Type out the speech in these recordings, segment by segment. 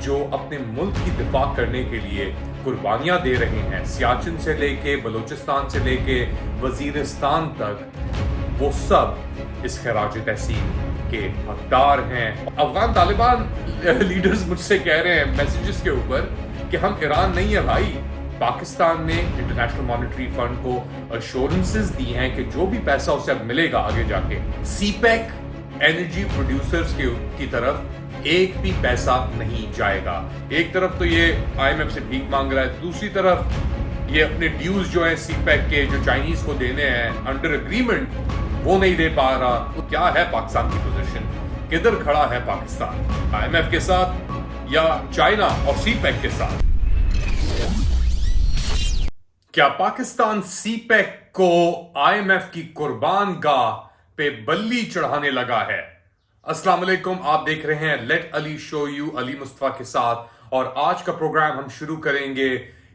जो अपने मुल्क की दिफा करने के लिए कुर्बानियां दे रहे हैं, सियाचिन से लेके बलूचिस्तान से लेके वजीरिस्तान तक, वो सब इस खराज तहसीन के हकदार हैं। अफगान तालिबान लीडर्स मुझसे कह रहे हैं मैसेजेस के ऊपर कि हम ईरान नहीं है भाई। पाकिस्तान ने इंटरनेशनल मॉनेटरी फंड को अश्योरेंसेस दी हैं कि जो भी पैसा उसे अब मिलेगा आगे जाके, सीपेक एनर्जी प्रोड्यूसर्स की तरफ एक भी पैसा नहीं जाएगा। एक तरफ तो ये आईएमएफ से भीख मांग रहा है, दूसरी तरफ ये अपने ड्यूज जो है सीपेक के जो चाइनीज को देने हैं अंडर एग्रीमेंट, वो नहीं दे पा रहा। तो क्या है पाकिस्तान की पोजीशन, किधर खड़ा है पाकिस्तान, आईएमएफ के साथ या चाइना और सीपेक के साथ? क्या पाकिस्तान सीपेक को आईएमएफ की कुर्बान गाह पे बल्ली चढ़ाने लगा है? अस्सलाम वालेकुम, आप देख रहे हैं late Ali show you, Ali Mustafa के साथ। और आज का प्रोग्राम हम शुरू करेंगे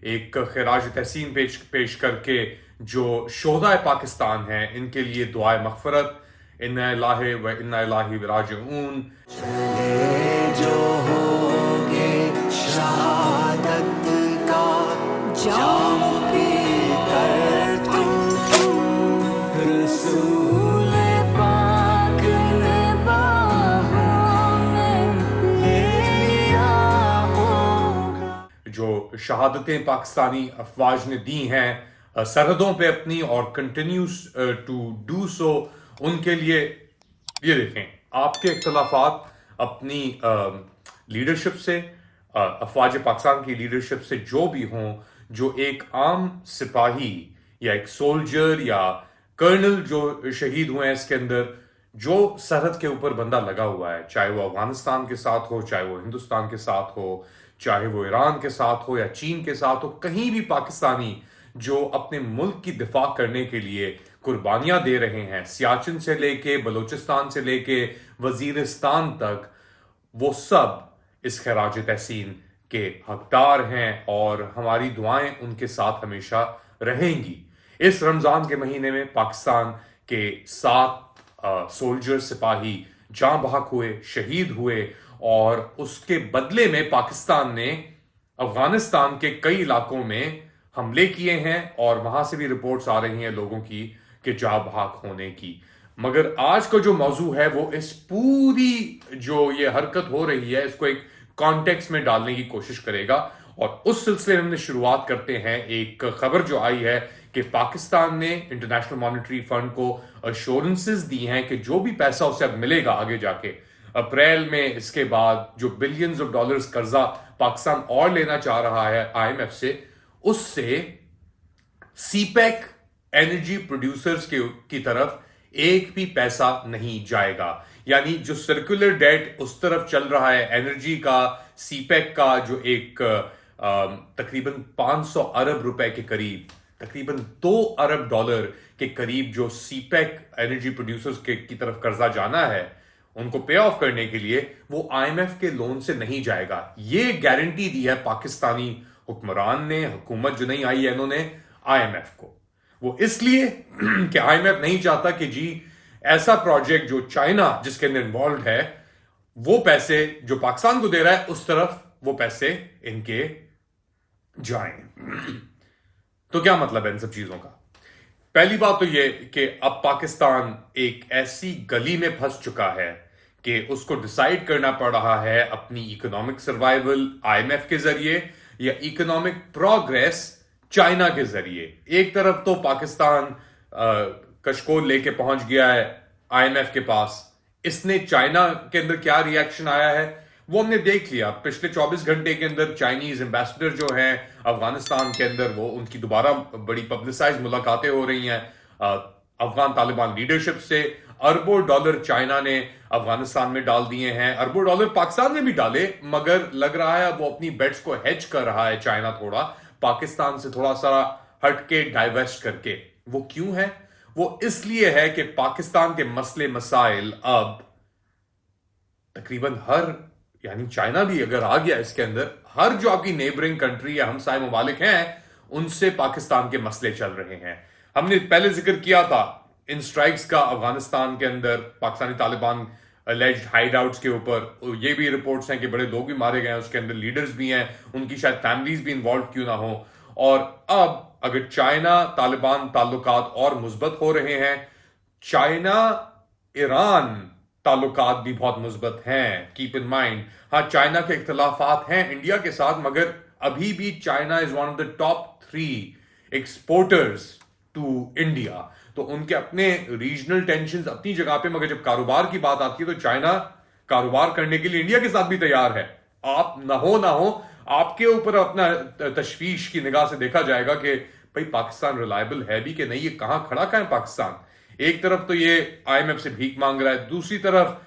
एक खिराज तहसीन पेश करके जो शोहदा पाकिस्तान हैं, इनके लिए दुआए मगफरत, इन्ना इलाही व इन्ना इलाही राजिऊन। जो होगे शहादत का जाम पीकर तुम, रसूल पाक ने बाहों में ले लिया होगा। जो शहादतें पाकिस्तानी अफवाज ने दी हैं सरहदों पे अपनी और कंटिन्यूस टू डू सो, उनके लिए ये देखें, आपके इख्तलाफात अपनी लीडरशिप से, अफवाज पाकिस्तान की लीडरशिप से जो भी हों, जो एक आम सिपाही या एक सोल्जर या कर्नल जो शहीद हुए हैं इसके अंदर, जो सरहद के ऊपर बंदा लगा हुआ है, चाहे वो अफगानिस्तान के साथ हो, चाहे वो हिंदुस्तान के साथ हो, चाहे वो ईरान के साथ हो या चीन के साथ हो, कहीं भी पाकिस्तानी जो अपने मुल्क की दिफा करने के लिए कुर्बानियां दे रहे हैं, सियाचिन से लेके बलूचिस्तान से लेके वजीरिस्तान तक, वो सब इस खराज तहसीन के हकदार हैं और हमारी दुआएं उनके साथ हमेशा रहेंगी। इस रमजान के महीने में पाकिस्तान के 7 सोल्जर सिपाही जान बहक हुए, शहीद हुए, और उसके बदले में पाकिस्तान ने अफगानिस्तान के कई इलाकों में हमले किए हैं और वहां से भी रिपोर्ट्स आ रही हैं लोगों की कि जान बहक होने की। मगर आज का जो मौजू है वो इस पूरी जो ये हरकत हो रही है इसको एक कॉन्टेक्स्ट में डालने की कोशिश करेगा। और उस सिलसिले में हमने शुरुआत करते हैं एक खबर जो आई है कि पाकिस्तान ने इंटरनेशनल मॉनेटरी फंड को अश्योरेंसेस दी हैं कि जो भी पैसा उसे अब मिलेगा आगे जाके अप्रैल में, इसके बाद जो बिलियंस ऑफ डॉलर्स कर्जा पाकिस्तान और लेना चाह रहा है आईएमएफ से, उससे सीपेक एनर्जी प्रोड्यूसर्स की तरफ एक भी पैसा नहीं जाएगा। यानी जो सर्कुलर डेट उस तरफ चल रहा है एनर्जी का, सीपेक का, जो एक तकरीबन 500 अरब रुपए के करीब, तकरीबन 2 अरब डॉलर के करीब जो सीपेक एनर्जी प्रोड्यूसर्स की तरफ कर्जा जाना है, उनको पे ऑफ करने के लिए, वो आईएमएफ के लोन से नहीं जाएगा। ये गारंटी दी है पाकिस्तानी हुक्मरान ने, हुकूमत जो नहीं आई है इन्होंने आईएमएफ को। वो इसलिए कि आईएमएफ नहीं चाहता कि जी ऐसा प्रोजेक्ट जो चाइना जिसके अंदर इन्वॉल्व है, वो पैसे जो पाकिस्तान को दे रहा है उस तरफ वो पैसे इनके जाएं। तो क्या मतलब है इन सब चीजों का? पहली बात तो ये कि अब पाकिस्तान एक ऐसी गली में फंस चुका है कि उसको डिसाइड करना पड़ रहा है अपनी इकोनॉमिक सर्वाइवल आईएमएफ के जरिए या इकोनॉमिक प्रोग्रेस चाइना के जरिए। एक तरफ तो पाकिस्तान कशकोल लेके पहुंच गया है आईएमएफ के पास, इसने चाइना के अंदर क्या रिएक्शन आया है वो हमने देख लिया। पिछले 24 घंटे के अंदर चाइनीज एम्बेसडर जो हैं अफगानिस्तान के अंदर, वो उनकी दोबारा बड़ी पब्लिसाइज मुलाकातें हो रही हैं अफगान तालिबान लीडरशिप से। अरबों डॉलर चाइना ने अफगानिस्तान में डाल दिए हैं, अरबों डॉलर पाकिस्तान ने भी डाले, मगर लग रहा है वो अपनी बेट्स को हेज कर रहा है चाइना, थोड़ा पाकिस्तान से थोड़ा सा हटके डाइवर्स्ट करके। वो क्यों है? वो इसलिए है कि पाकिस्तान के मसले मसाइल अब तकरीबन हर, यानी चाइना भी अगर आ गया इसके अंदर, हर जो आपकी नेबरिंग कंट्री या हमसाय ममालिक हैं उनसे पाकिस्तान के मसले चल रहे हैं। हमने पहले जिक्र किया था इन स्ट्राइक्स का अफगानिस्तान के अंदर पाकिस्तानी तालिबान अलेज्ड हाइडआउट्स के ऊपर। ये भी रिपोर्ट्स हैं कि बड़े लोग भी मारे गए हैं, उसके अंदर लीडर्स भी हैं, उनकी शायद फैमिलीज भी इन्वॉल्व क्यों ना हो। और अब अगर चाइना तालिबान ताल्लुकात और मुस्बत हो रहे हैं, चाइना ईरान ताल्लुकात भी बहुत मुस्बत हैं, कीप इन माइंड। हाँ, चाइना के इख्तलाफात हैं इंडिया के साथ, मगर अभी भी China is one of the top 3 exporters to India. तो उनके अपने रीजनल टेंशंस अपनी जगह पे, मगर जब कारोबार की बात आती है तो चाइना कारोबार करने के लिए इंडिया के साथ भी तैयार है। आप ना हो आपके ऊपर अपना तशवीश की निगाह से देखा जाएगा कि भाई पाकिस्तान रिलायबल है भी कि नहीं, ये कहां खड़ा है पाकिस्तान। एक तरफ तो ये आईएमएफ से भीख मांग रहा है, दूसरी तरफ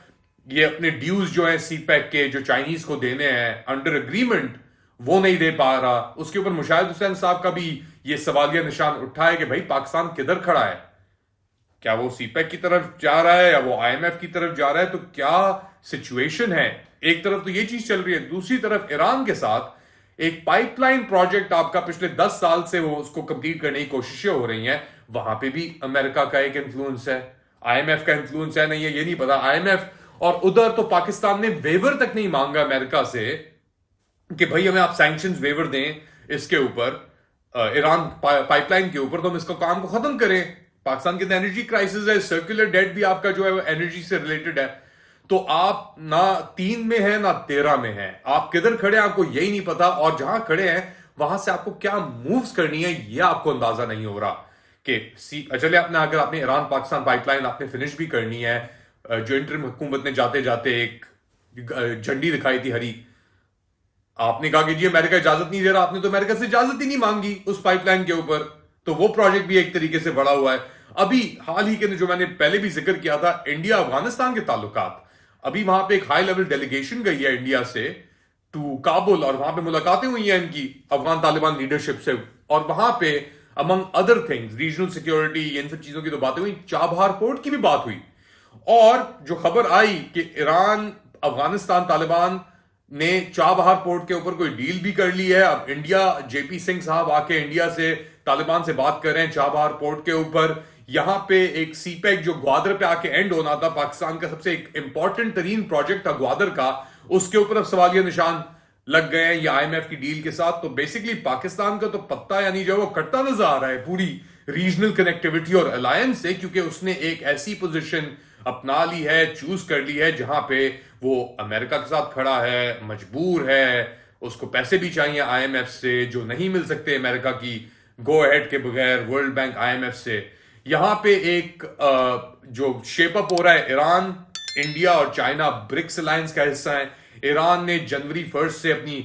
ये अपने ड्यूज जो है सीपैक के जो चाइनीज को देने हैं अंडर एग्रीमेंट वो नहीं दे पा रहा। उसके ऊपर मुशाहिद हुसैन साहब का भी ये सवालिया निशान उठा है कि भाई पाकिस्तान किधर खड़ा है, क्या वो सीपैक की तरफ जा रहा है या वो आईएमएफ की तरफ जा रहा है, तो क्या सिचुएशन है। एक तरफ तो ये चीज चल रही है, दूसरी तरफ ईरान के साथ एक पाइपलाइन प्रोजेक्ट आपका पिछले 10 साल से वो उसको कंप्लीट करने की कोशिशें हो रही हैं, वहां पे भी अमेरिका का एक इन्फ्लुएंस है, आईएमएफ का इन्फ्लुएंस है नहीं है ये नहीं पता। आईएमएफ और उधर तो पाकिस्तान ने वेवर तक नहीं मांगा अमेरिका से कि भाई हमें आप सैंक्शंस वेवर दें इसके ऊपर, ईरान पाइपलाइन के ऊपर, तो हम इसका काम को खत्म करें। पाकिस्तान के एनर्जी क्राइसिस है, सर्कुलर डेट भी आपका जो है वो एनर्जी से रिलेटेड है। तो आप ना 3 में है ना 13 में है, आप किधर खड़े हैं आपको यही नहीं पता, और जहां खड़े हैं वहां से आपको क्या मूव्स करनी है ये आपको अंदाजा नहीं हो रहा कि चले अगर आपने ईरान पाकिस्तान पाइपलाइन आपने फिनिश भी करनी है, जो इंटरिम हुकूमत ने जाते जाते एक झंडी दिखाई थी हरी, आपने कहा कि जी अमेरिका इजाजत नहीं दे रहा, आपने तो अमेरिका से इजाजत ही नहीं मांगी उस पाइपलाइन के ऊपर, तो वो प्रोजेक्ट भी एक तरीके से बड़ा हुआ है। अभी हाल ही के जो मैंने पहले भी जिक्र किया था इंडिया अफगानिस्तान के ताल्लुकात, अभी वहां पे एक हाई लेवल डेलीगेशन गई है इंडिया से टू काबुल, और वहां पे मुलाकातें हुई हैं इनकी अफगान तालिबान लीडरशिप से, और वहां पे among other things regional security in सब चीजों की तो बातें हुई, चाबहार पोर्ट की भी बात हुई। और जो खबर आई कि ईरान अफगानिस्तान तालिबान ने चाबहार पोर्ट के ऊपर कोई डील भी कर ली है। अब इंडिया जेपी सिंह साहब आके इंडिया से तालिबान से बात कर रहे हैं चाबहार पोर्ट के ऊपर। यहां पे एक सीपैक जो ग्वादर पे आके एंड होना था, पाकिस्तान का सबसे एक इंपॉर्टेंट तरीन प्रोजेक्ट था ग्वादर का, उसके ऊपर अब सवालिया निशान लग गए हैं ये आईएमएफ की डील के साथ। तो बेसिकली पाकिस्तान का तो पत्ता यानी जो वो कटता नजर आ रहा है पूरी रीजनल कनेक्टिविटी और अलायंस से, क्योंकि उसने एक ऐसी पोजीशन अपना ली है, चूज कर ली है जहां पे वो अमेरिका के साथ खड़ा है, मजबूर है, उसको पैसे भी चाहिए आईएमएफ से जो नहीं मिल सकते अमेरिका की गो अहेड के बगैर, वर्ल्ड बैंक आईएमएफ से। यहां पे एक जो शेप अप हो रहा है, ईरान इंडिया और चाइना ब्रिक्स अलायंस का हिस्सा है। ईरान ने जनवरी 1 से अपनी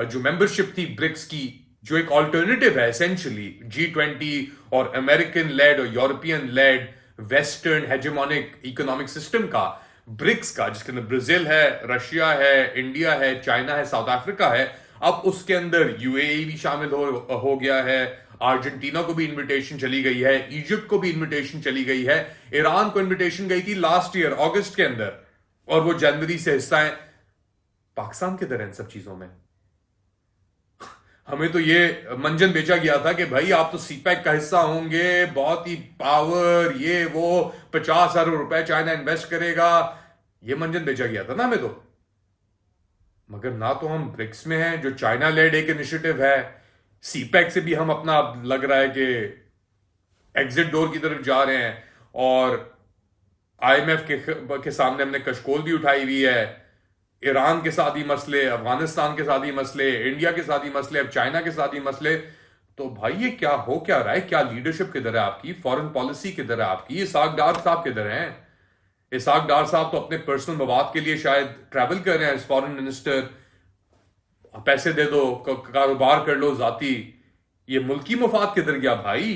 जो मेंबरशिप थी ब्रिक्स की, जो एक ऑल्टरनेटिव है एसेंशियली G20 और अमेरिकन लेड और European led western hegemonic economic system का, ब्रिक्स का, जिसके अंदर ब्राजील है, रशिया है, इंडिया है, चाइना है, साउथ अफ्रीका है। अब उसके अंदर यूएई भी शामिल हो गया है, अर्जेंटीना को भी इनविटेशन चली गई है, इजिप्ट को भी इनविटेशन चली गई है, ईरान को इनविटेशन गई थी लास्ट ईयर अगस्त के अंदर, और वो जनवरी से हिस्सा है। पाकिस्तान किधर है इन सब चीजों में? हमें तो ये मंजन बेचा गया था कि भाई आप तो सीपैक का हिस्सा होंगे, बहुत ही पावर, ये वो 50 अरब रुपए चाइना इन्वेस्ट करेगा, ये मंजन बेचा गया था ना हमें तो। मगर ना तो हम ब्रिक्स में हैं जो चाइना लेड एक इनिशिएटिव है, सीपैक से भी हम अपना लग रहा है कि एग्जिट डोर की तरफ जा रहे हैं, और आईएमएफ के सामने हमने कशकोल भी उठाई हुई है। ईरान के साथ ही मसले, अफगानिस्तान के साथ ही मसले, इंडिया के साथ ही मसले, अब चाइना के साथ ही मसले। तो भाई ये क्या हो क्या रहा है? क्या लीडरशिप किधर है आपकी? फॉरेन पॉलिसी किधर है आपकी? इसाक डार साहब किधर हैं? इसाक डार साहब तो अपने पर्सनल मवाद के लिए शायद ट्रैवल कर रहे हैं एज फॉरेन मिनिस्टर, पैसे दे दो, कारोबार कर लो जाती, ये मुल्की मुफाद किधर गया भाई?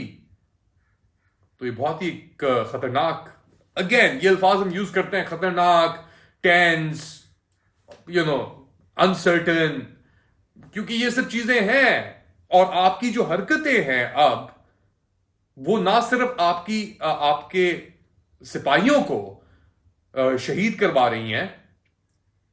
तो ये बहुत ही खतरनाक, अगेन ये अल्फाज हम यूज करते हैं, खतरनाक, टेंस, अनसर्टन, क्योंकि ये सब चीजें हैं। और आपकी जो हरकतें हैं अब, वो ना सिर्फ आपके सिपाहियों को शहीद करवा रही हैं,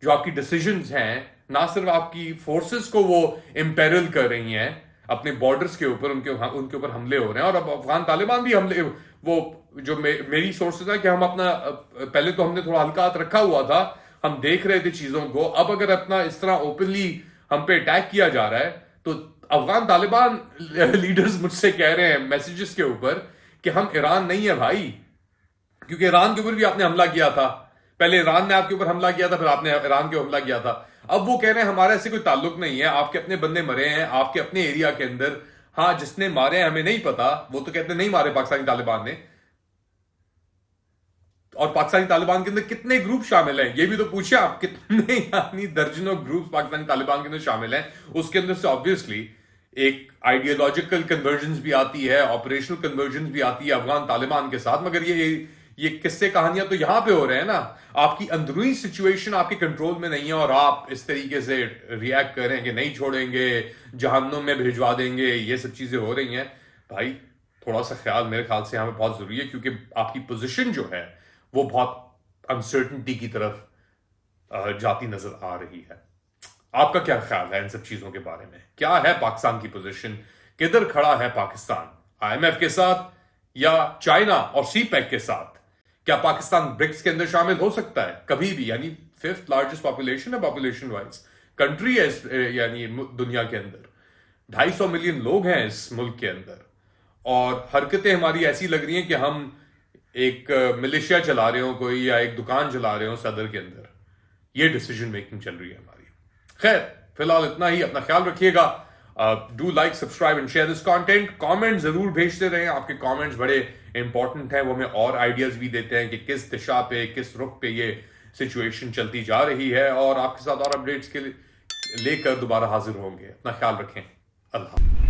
जो आपकी डिसीजंस हैं, ना सिर्फ आपकी फोर्सेस को वो इंपेरल कर रही हैं, अपने बॉर्डर्स के ऊपर उनके ऊपर हमले हो रहे हैं, और अब अफगान तालिबान भी हमले, वो जो मेरी सोर्सेज है कि हम अपना पहले तो हमने थोड़ा हल्का हाथ रखा हुआ था, हम देख रहे थे चीजों को, अब अगर अपना इस तरह ओपनली हम पे अटैक किया जा रहा है तो अफगान तालिबान लीडर्स मुझसे कह रहे हैं मैसेजेस के ऊपर कि हम ईरान नहीं है भाई, क्योंकि ईरान के ऊपर भी आपने हमला किया था, पहले ईरान ने आपके ऊपर हमला किया था, फिर आपने ईरान के ऊपर हमला किया था। अब वो कह रहे हैं हमारा ऐसे कोई ताल्लुक नहीं है, आपके अपने बंदे मरे हैं आपके अपने एरिया के अंदर, हाँ जिसने मारे हैं हमें नहीं पता, वो तो कहते नहीं मारे पाकिस्तानी तालिबान ने। और पाकिस्तानी तालिबान के अंदर कितने ग्रुप शामिल हैं ये भी तो पूछे आप, कितने यानी दर्जनों ग्रुप पाकिस्तानी तालिबान के अंदर शामिल हैं। उसके अंदर से ऑब्वियसली एक आइडियोलॉजिकल कन्वर्जेंस भी आती है, ऑपरेशनल कन्वर्जेंस भी आती है अफगान तालिबान के साथ, मगर ये किस्से कहानियां तो यहां पे हो रहे हैं ना, आपकी अंदरूनी सिचुएशन आपके कंट्रोल में नहीं है और आप इस तरीके से रिएक्ट कर रहे हैं कि नहीं छोड़ेंगे, जहन्नुम में भिजवा देंगे, ये सब चीजें हो रही हैं। भाई थोड़ा सा ख्याल मेरे ख्याल से हमें बहुत जरूरी है, क्योंकि आपकी पोजीशन जो है वो बहुत अनसर्टनिटी की तरफ जाती नजर आ रही है। आपका क्या ख्याल है इन सब चीजों के बारे में? क्या है पाकिस्तान की पोजीशन, किधर खड़ा है पाकिस्तान, आईएमएफ के साथ या चाइना और सीपैक के साथ? क्या पाकिस्तान ब्रिक्स के अंदर शामिल हो सकता है कभी भी? यानी 5th लार्जेस्ट पॉपुलेशन है, पॉपुलेशन वाइज कंट्री है यानी दुनिया के अंदर 250 मिलियन लोग हैं इस मुल्क के अंदर, और हरकतें हमारी ऐसी लग रही हैं कि हम एक मिलिशिया चला रहे हो कोई, या एक दुकान चला रहे हो सदर के अंदर। ये डिसीजन मेकिंग चल रही है हमारी। खैर फिलहाल इतना ही, अपना ख्याल रखिएगा। Do like, subscribe and share this content. Comment जरूर भेजते रहें, आपके कमेंट्स बड़े इंपॉर्टेंट हैं, वो हमें और आइडियाज भी देते हैं कि किस दिशा पे, किस रुख पे ये सिचुएशन चलती जा रही है, और आपके साथ और अपडेट्स के लेकर दोबारा हाजिर होंगे। अपना ख्याल रखें। अल्लाह।